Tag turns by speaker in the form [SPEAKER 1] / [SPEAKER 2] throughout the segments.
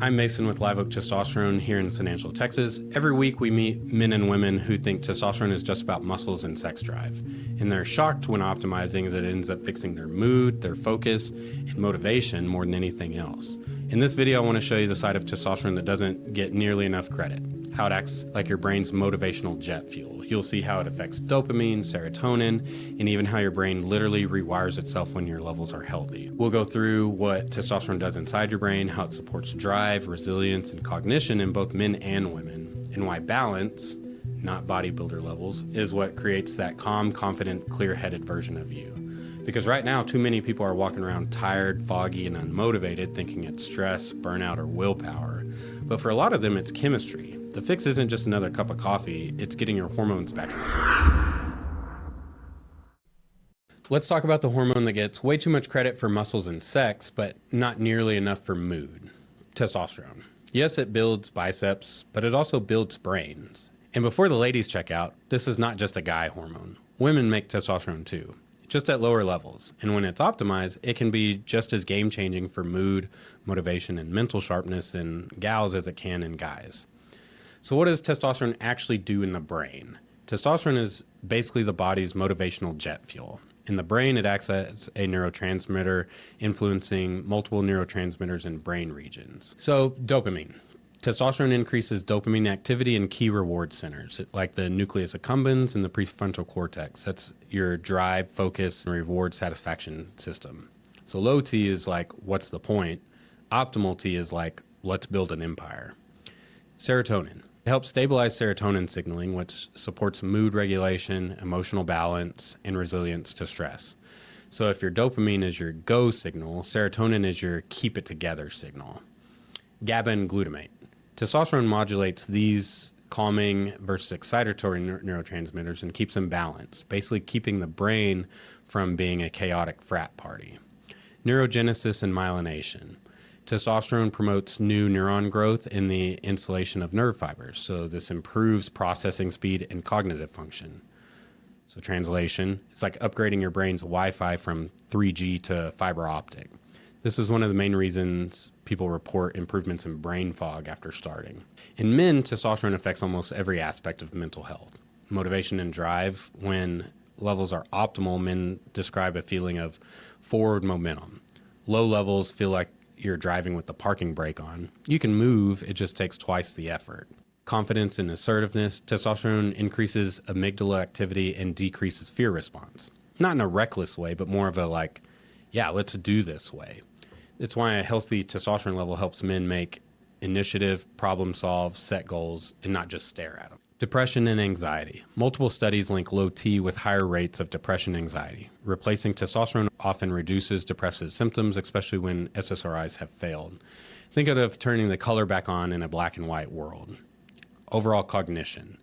[SPEAKER 1] I'm Mason with Live Oak Testosterone here in San Angelo, Texas. Every week we meet men and women who think testosterone is just about muscles and sex drive. And they're shocked when optimizing that it ends up fixing their mood, their focus, and motivation more than anything else. In this video, I want to show you the side of testosterone that doesn't get nearly enough credit. How it acts like your brain's motivational jet fuel. You'll see how it affects dopamine, serotonin, and even how your brain literally rewires itself when your levels are healthy. We'll go through what testosterone does inside your brain, how it supports drive, resilience, and cognition in both men and women, and why balance, not bodybuilder levels, is what creates that calm, confident, clear-headed version of you. Because right now, too many people are walking around tired, foggy, and unmotivated, thinking it's stress, burnout, or willpower. But for a lot of them, it's chemistry. The fix isn't just another cup of coffee, it's getting your hormones back in sync. Let's talk about the hormone that gets way too much credit for muscles and sex, but not nearly enough for mood: testosterone. Yes, it builds biceps, but it also builds brains. And before the ladies check out, this is not just a guy hormone. Women make testosterone too, just at lower levels. And when it's optimized, it can be just as game-changing for mood, motivation, and mental sharpness in gals as it can in guys. So what does testosterone actually do in the brain? Testosterone is basically the body's motivational jet fuel. In the brain, it acts as a neurotransmitter, influencing multiple neurotransmitters in brain regions. So dopamine. Testosterone increases dopamine activity in key reward centers, like the nucleus accumbens and the prefrontal cortex. That's your drive, focus, and reward satisfaction system. So low T is like, what's the point? Optimal T is like, let's build an empire. Serotonin. It helps stabilize serotonin signaling, which supports mood regulation, emotional balance, and resilience to stress. So if your dopamine is your go signal, serotonin is your keep it together signal. GABA and glutamate. Testosterone modulates these calming versus excitatory neurotransmitters and keeps them balanced, basically keeping the brain from being a chaotic frat party. Neurogenesis and myelination. Testosterone promotes new neuron growth in the insulation of nerve fibers, so this improves processing speed and cognitive function. So translation, it's like upgrading your brain's Wi-Fi from 3G to fiber optic. This is one of the main reasons people report improvements in brain fog after starting. In men, testosterone affects almost every aspect of mental health. Motivation and drive. When levels are optimal, men describe a feeling of forward momentum. Low levels feel like you're driving with the parking brake on. You can move, it just takes twice the effort. Confidence and assertiveness. Testosterone increases amygdala activity and decreases fear response. Not in a reckless way, but more of a like, yeah, let's do this way. It's why a healthy testosterone level helps men make initiative, problem solve, set goals, and not just stare at them. Depression and anxiety. Multiple studies link low T with higher rates of depression and anxiety. Replacing testosterone often reduces depressive symptoms, especially when SSRIs have failed. Think of turning the color back on in a black and white world. Overall cognition.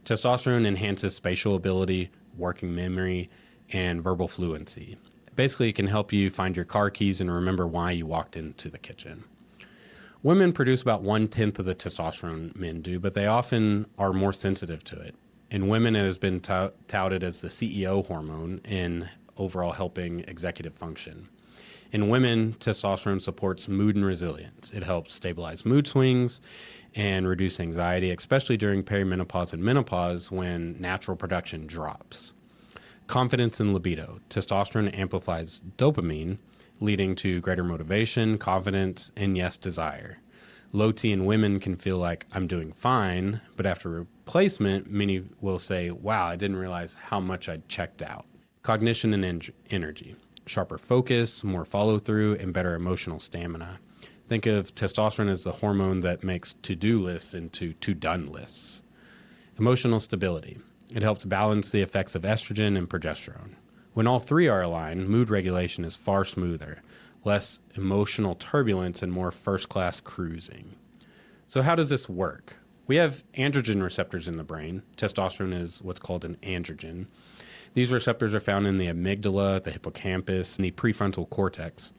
[SPEAKER 1] Testosterone enhances spatial ability, working memory, and verbal fluency. Basically, it can help you find your car keys and remember why you walked into the kitchen. Women produce about 1/10 of the testosterone men do, but they often are more sensitive to it. In women, it has been touted as the CEO hormone in overall helping executive function. In women, testosterone supports mood and resilience. It helps stabilize mood swings and reduce anxiety, especially during perimenopause and menopause when natural production drops. Confidence and libido. Testosterone amplifies dopamine, leading to greater motivation, confidence, and yes, desire. Low T in women can feel like I'm doing fine, but after replacement, many will say, wow, I didn't realize how much I'd checked out. Cognition and energy. Sharper focus, more follow through, and better emotional stamina. Think of testosterone as the hormone that makes to-do lists into to-done lists. Emotional stability. It helps balance the effects of estrogen and progesterone. When all three are aligned, mood regulation is far smoother, less emotional turbulence, and more first-class cruising. So how does this work? We have androgen receptors in the brain. Testosterone is what's called an androgen. These receptors are found in the amygdala, the hippocampus, and the prefrontal cortex.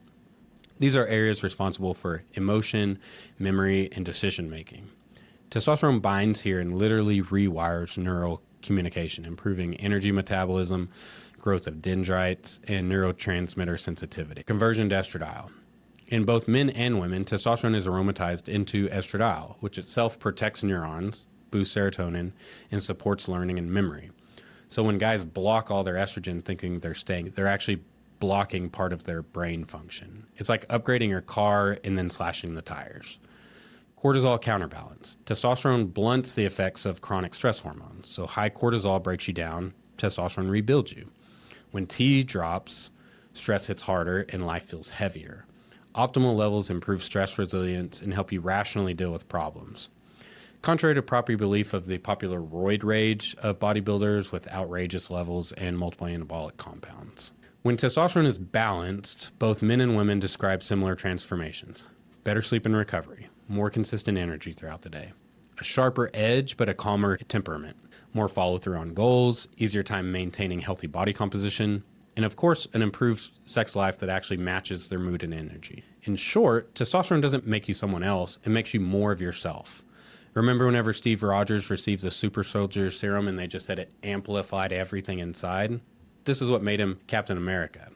[SPEAKER 1] These are areas responsible for emotion, memory, and decision-making. Testosterone binds here and literally rewires neural communication, improving energy metabolism, growth of dendrites, and neurotransmitter sensitivity. Conversion to estradiol. In both men and women, testosterone is aromatized into estradiol, which itself protects neurons, boosts serotonin, and supports learning and memory. So when guys block all their estrogen thinking they're actually blocking part of their brain function. It's like upgrading your car and then slashing the tires. Cortisol counterbalance. Testosterone blunts the effects of chronic stress hormones. So high cortisol breaks you down, testosterone rebuilds you. When T drops, stress hits harder and life feels heavier. Optimal levels improve stress resilience and help you rationally deal with problems. Contrary to popular belief of the popular roid rage of bodybuilders with outrageous levels and multiple anabolic compounds. When testosterone is balanced, both men and women describe similar transformations. Better sleep and recovery, more consistent energy throughout the day, a sharper edge but a calmer temperament, more follow through on goals, easier time maintaining healthy body composition, and of course, an improved sex life that actually matches their mood and energy. In short, testosterone doesn't make you someone else, it makes you more of yourself. Remember whenever Steve Rogers received the super soldier serum and they just said it amplified everything inside? This is what made him Captain America.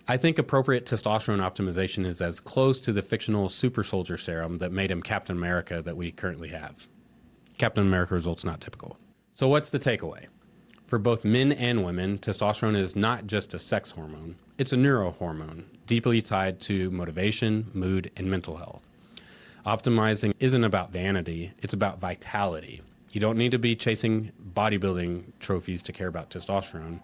[SPEAKER 1] I think appropriate testosterone optimization is as close to the fictional super soldier serum that made him Captain America that we currently have. Captain America results not typical. So what's the takeaway? For both men and women, testosterone is not just a sex hormone. It's a neurohormone, deeply tied to motivation, mood, and mental health. Optimizing isn't about vanity, it's about vitality. You don't need to be chasing bodybuilding trophies to care about testosterone.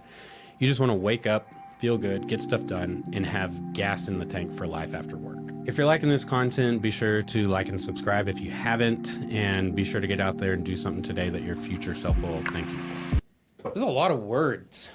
[SPEAKER 1] You just want to wake up, feel good, get stuff done, and have gas in the tank for life after work. If you're liking this content, be sure to like and subscribe if you haven't, and be sure to get out there and do something today that your future self will thank you for. There's a lot of words.